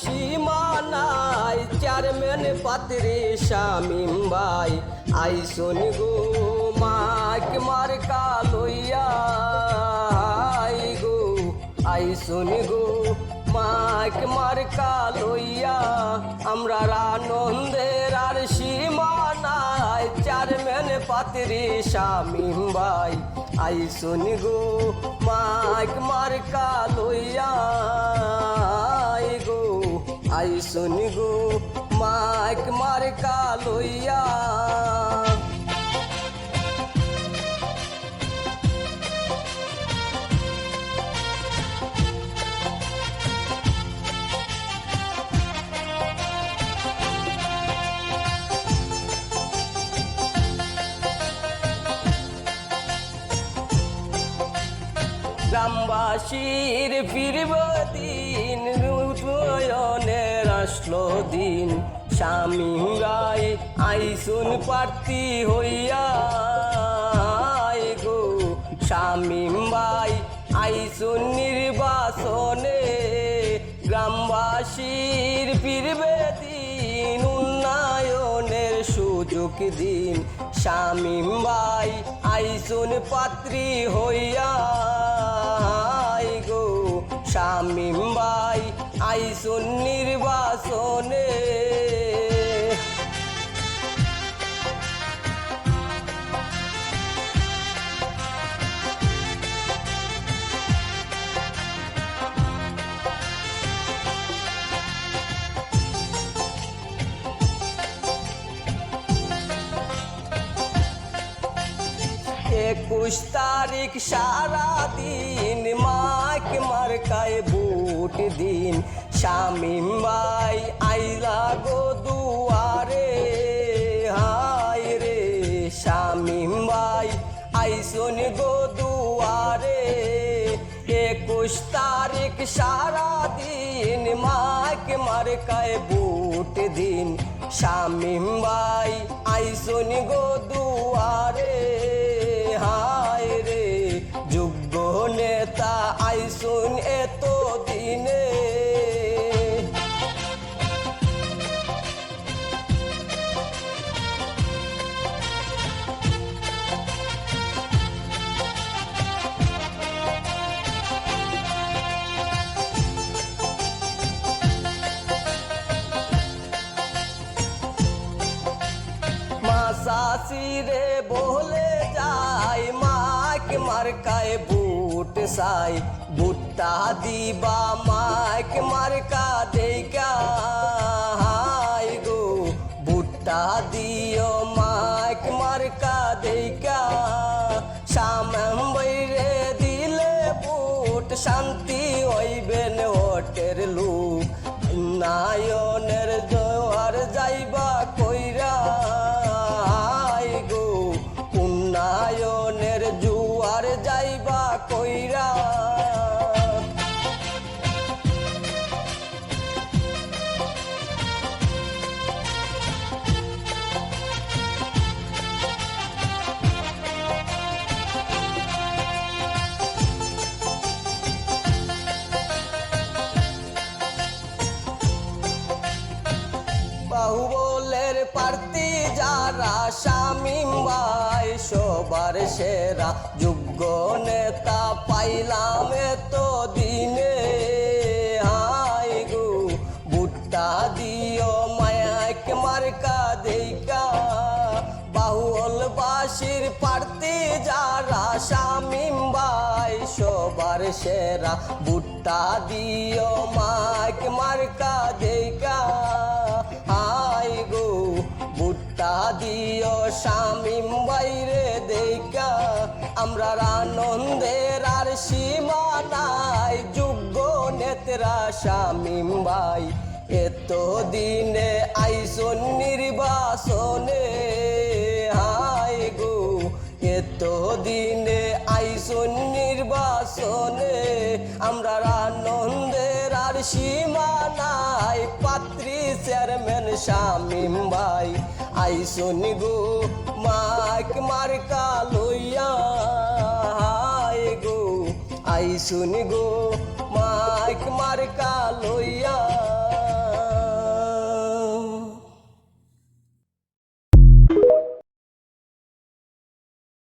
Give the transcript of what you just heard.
সীমানায় চেয়ারম্যান পাত্রী শামীম ভাই আইসুন গো মাইক মার্কা লইয়া গো আইসুন গো মাইক মার্কা লইয়া আমরা আনন্দের আর সীমানায় চেয়ারম্যান পাত্রী শামীম ভাই আইসুন গো মাইক মার্কা লইয়া গো আইসুন গো মাইক মার্কা লইয়া গ্রামবাসীর ফিরব দিন উন্নয়নের আসলো দিন শামীম ভাই আইসুন প্রার্থী হইয়া গো শামীম ভাই আইসুন নির্বাচনে গ্রামবাসীর ফিরবে দিন উন্নয়নের সুযোগ দিন শামীম ভাই আইসুন পাত্রী হইয়া গো শামীম ভাই আইসুন নির্বাচনে একুশ তারিখ সারা দিন মাইক মার্কায় ভোট দিন শামীম ভাই আইলা গো দুয়ারে হায় রে শামীম ভাই আইসুন গো দুয়ারে একুশ তারিখ সারা দিন মাইক মার্কায় ভোট দিন শামীম ভাই আইসুন গো দুয়ারে হায় রে যোগ্য নেতা আইসুন এত দিনে সাসিরে বলে যায় মাইক মার্কায় বুট সাই বুটটা দিবা মাইক মার্কা দেখা হাই গো বুটটা দিও মাইক মার্কা দেখা শামীম ভাইরে দিলে বুট শান্তি হইবেন ওটের লোক নায়নের জোয়ার যাইবা কইরা উন্নয়নের জুয়ার যাইবা কইরা বাহুবলের প্রার্থী যারা শামীম ভাই সবার সেরা যোগ্য নেতা পাইলাম এত দিনে হাই গো বুটটা দিও মাইক মার্কা দেখা বাহুবলবাসীর প্রার্থী যারা শামীম ভাই সবার সেরা বুটটা দিও মাইক মার্কা দেখা হাই গো বুটটা দিও শামীম ভাইরে দেখা আমরা আনন্দের আর সীমানাই যোগ্য নেতা শামীম ভাই এত দিনে আইসুন নির্বাচনে হাই গো এত দিনে আইসুন নির্বাচনে আমরা আনন্দের আর সীমানাই পাত্রী চেয়ারম্যান শামীম ভাই আইসুন গো মাইক মার্কা লইয়া হায় গো আইসুন গো মাইক মার্কা লইয়া